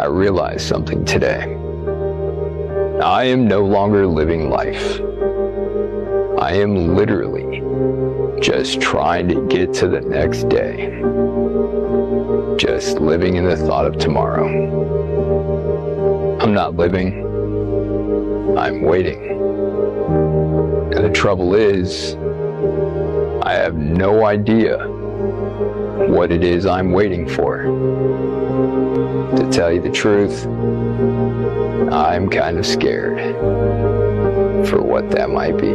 I realized something today. I am no longer living life. I am literally just trying to get to the next day. Just living in the thought of tomorrow. I'm not living. I'm waiting. And the trouble is, I have no idea what it is I'm waiting for. To tell you the truth, I'm kind of scared for what that might be.